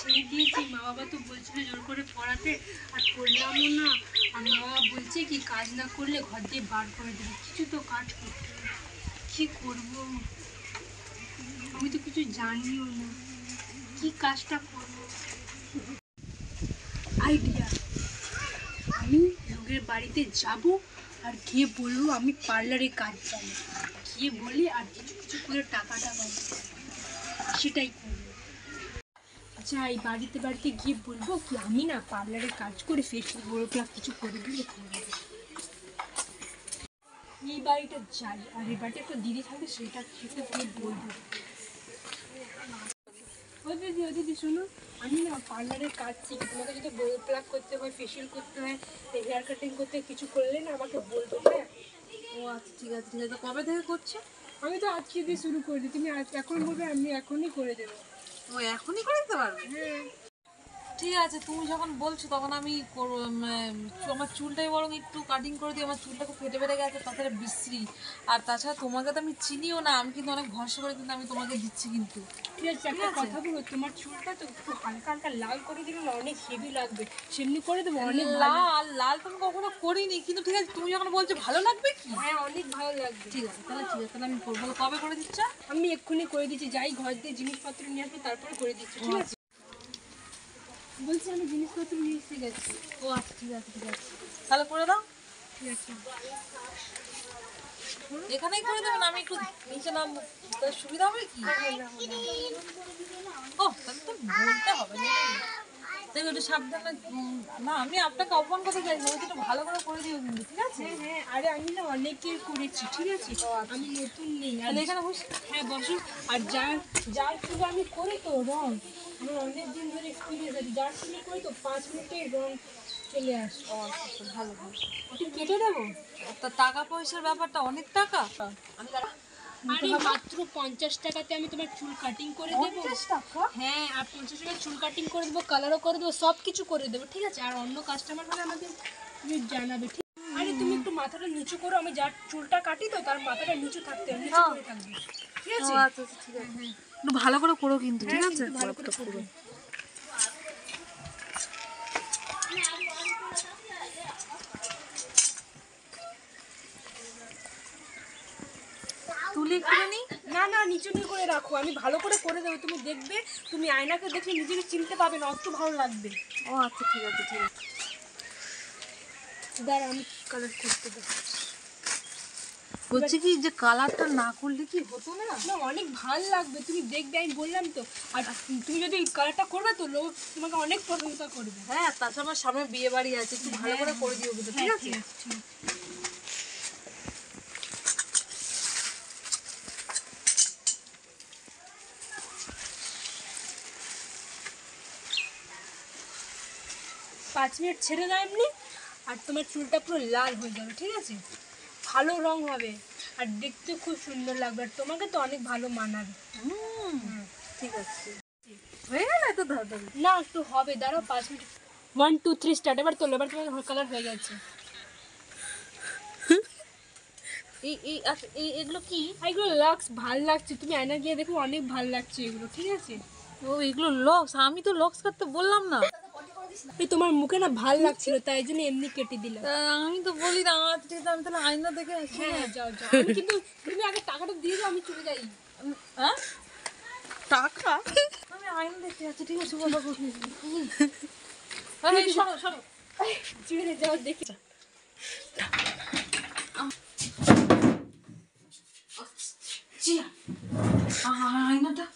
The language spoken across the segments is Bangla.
ছেড়ে দিয়েছি। মা বাবা তো বলছিল জোর করে পড়াতে, আর পড়লামও না। আর মা বাবা বলছে কি কাজ না করলে ঘর দিয়ে বার করে দেবে। কিছু তো কাজ করতে হবে, কী করবো? আমি তো কিছু জানিও না, কি কাজটা করবো। আইডিয়া, আমি লোকের বাড়িতে যাব আর গিয়ে বলবো আমি পার্লারে কাজ জানি। গিয়ে বলি আর কিছু কিছু করে টাকাটা পাবো, সেটাই করবো। আচ্ছা, এই বাড়িতে বাড়িতে গিয়ে বলবো কি আমি না পার্লারে কাজ করে ফেসিয়াল বড় ক্লাস কিছু করে দিলে করবো। এই বাড়িটা যাই, আর এই বাড়িতে একটা দিদি থাকে, সেটা খেতে গিয়ে বলবো। ও দিদি, ও দিদি শোনো, আমি না পার্লারের কাজ শিখি। তোমাকে যদি বড় প্লাক করতে হয়, ফেসিয়াল করতে হয়, হেয়ার কাটিং করতে হয়, কিছু করলে না আমাকে বলবো। হ্যাঁ? ও আচ্ছা, ঠিক আছে ঠিক আছে। কবে থেকে করছে? আমি তো আজকে দিয়ে শুরু করে দিই। তুমি এখন বলবে, আমি এখনই করে দেবো। ও এখনই করে দিতে পারবে? হ্যাঁ ঠিক আছে, তুমি যখন বলছো তখন আমি করবো। আমার চুলটাই বরং একটু কাটিং করে দিই। আমার চুলটা খুব ফেটে ফেটে গেছে, তাছাড়া বিশ্রী। আর তাছাড়া তোমাকে তো আমি চিনিও না, আমি কিন্তু অনেক ভরসা করে কিন্তু আমি তোমাকে দিচ্ছি কিন্তু। ঠিক আছে, একটা কথা বলো, তোমার চুলটা তো একটু হালকা হালকা লাল করে দিলে না অনেক হেভি লাগবে, সেমনি করে দেবো। অনেক লাল লাল তো আমি কখনো করিনি, কিন্তু ঠিক আছে তুমি যখন বলছো ভালো লাগবে কি? হ্যাঁ, অনেক ভালো লাগবে। ঠিক আছে তাহলে, ঠিক আছে তাহলে আমি করবো। কবে করে দিচ্ছ? আমি এক্ষুনি করে দিচ্ছি, যাই ঘর দিয়ে জিনিসপত্র নিয়ে আসবো, তারপরে করে দিচ্ছি। ঠিক আছে? বলছি আমি জিনিসপত্র নিয়ে এসে গেছি। ও আচ্ছা, ঠিক আছে ঠিক আছে, তাহলে করে দাও। ঠিক আছে, এখানেই করে দেবেন, আমি একটু নিচে নাম, সুবিধা হবে কি? ও তাহলে তো বলতে হবে না, দেখো একটু সাবধানে। না আমি আপনাকে অপমান করতে চাইছি, ওই একটু ভালো করে দিও কিন্তু, ঠিক আছে? হ্যাঁ হ্যাঁ, আরে আমি না অনেকের করেছি। ঠিক আছে, আমি নতুন নেই। আর তাহলে এখানে বসে। হ্যাঁ বসো। আর যার যার চুলে আমি করি তো রং, আমার অনেক দিন ধরে এক্সপিরিয়েন্স আছে। যার চুলে করি তো 5 মিনিটে রং চলে আসে। ও আচ্ছা, ভালো ভালো। একটু কেটে দেবো? তা টাকা পয়সার ব্যাপারটা অনেক টাকা। আরে মাত্র 50 টাকাতে আমি তোমার চুল কাটিং করে দেবো। 50 টাকা? হ্যাঁ, আর 50 টাকায় চুল কাটিং করে দেবো, কালারও করে দেবো, সব কিছু করে দেবো। ঠিক আছে? আর অন্য কাস্টমার হলে আমাকে তুমি জানাবে। ঠিক? আরে তুমি একটু মাথাটা নিচু করো, আমি যার চুলটা কাটি তো তার মাথাটা নিচু থাকতে হবে, নিচু করে থাকবে। ঠিক আছে? আচ্ছা ঠিক আছে, একটু ভালো করে করো কিন্তু, ঠিক আছে? একটু ভালো করে করবে। তুলি করে নি? না না, নিচু নিয়ে করে রাখো, আমি ভালো করে দেবো। তুমি দেখবে, তুমি আয়নাকে দেখে নিজেকে চিনতে পাবে না, অত ভালো লাগবে। ও আচ্ছা, ঠিক আছে ঠিক আছে। দাঁড়া, আমি কালার করতে দেবো। বলছি কি যে কালারটা না করলে কি হতো না? না, অনেক ভালো লাগবে, তুমি দেখবে, আমি বললাম তো। আর তুমি যদি কালারটা করবে তো লোক তোমাকে অনেক প্রশংসা করবে। হ্যাঁ, তাছাড়া আমার সামনে বিয়ে বাড়ি আছে, একটু ভালো করে দিও কিন্তু, ঠিক আছে? ঠিক। 5 মিনিট ছেড়ে দাও এমনি, আর তোমার চুলটা পুরো লাল হয়ে যাবে। ঠিক আছে? ভালো রং হবে, আর দেখতে খুব সুন্দর লাগবে, আর তোমাকে তো অনেক ভালো মানাবে। ঠিক আছে, হয়ে গেল এত তাড়াতাড়ি? না, একটু হবে, দাঁড়াও 5 মিনিট। 1 2 3 স্টার্ট। এবার তোলো, এবার তোমার কালার হয়ে গেছে। আচ্ছা এগুলো কি? এগুলো লাক্স, ভাল লাগছে, তুমি আয়না গিয়ে দেখো, অনেক ভাল লাগছে এগুলো। ঠিক আছে? ও এগুলো লক্স? আমি তো লক্স কাটতে বললাম না। এই তোমার মুখে না ভাল লাগছিল, তাই জন্য এমনি কেটে দিলাম। আমি তো বলি না। আচ্ছা ঠিক আছে, আমি তাহলে আয়না দেখে আসি। হ্যাঁ যাও যাও, আমি কিন্তু তুমি আগে টাকাটা দিয়ে দাও, আমি চলে যাই। হ্যাঁ, টাকা? আমি আয়না দেখতে যাচ্ছি, ঠিক আছে বাবা। সরো সরো, চলে যাও, দেখি। আয়নাটা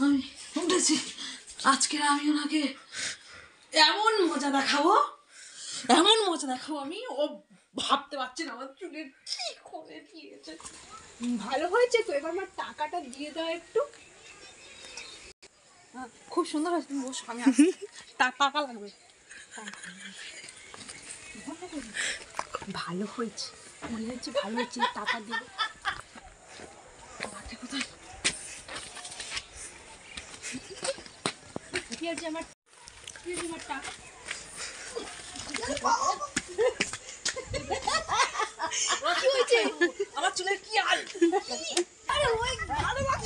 আমি উঠেছি। আজকে আমি ওনাকে এমন মজা দেখাবো আমি, ও ভাবতে পারছি না আমার চুলে কি করে দিয়েছে। ভালো হয়েছে তো, এবার আমার টাকাটা দিয়ে দাও একটু। খুব সুন্দর হয়েছে, তুমি বসো, আমি টাকা লাগবে। ভালো হয়েছে, মনে হচ্ছে ভালো হয়েছে, টাকা দিয়ে। ঠিক আছে, আমার টাকা। আরে ওই ভালোবাসা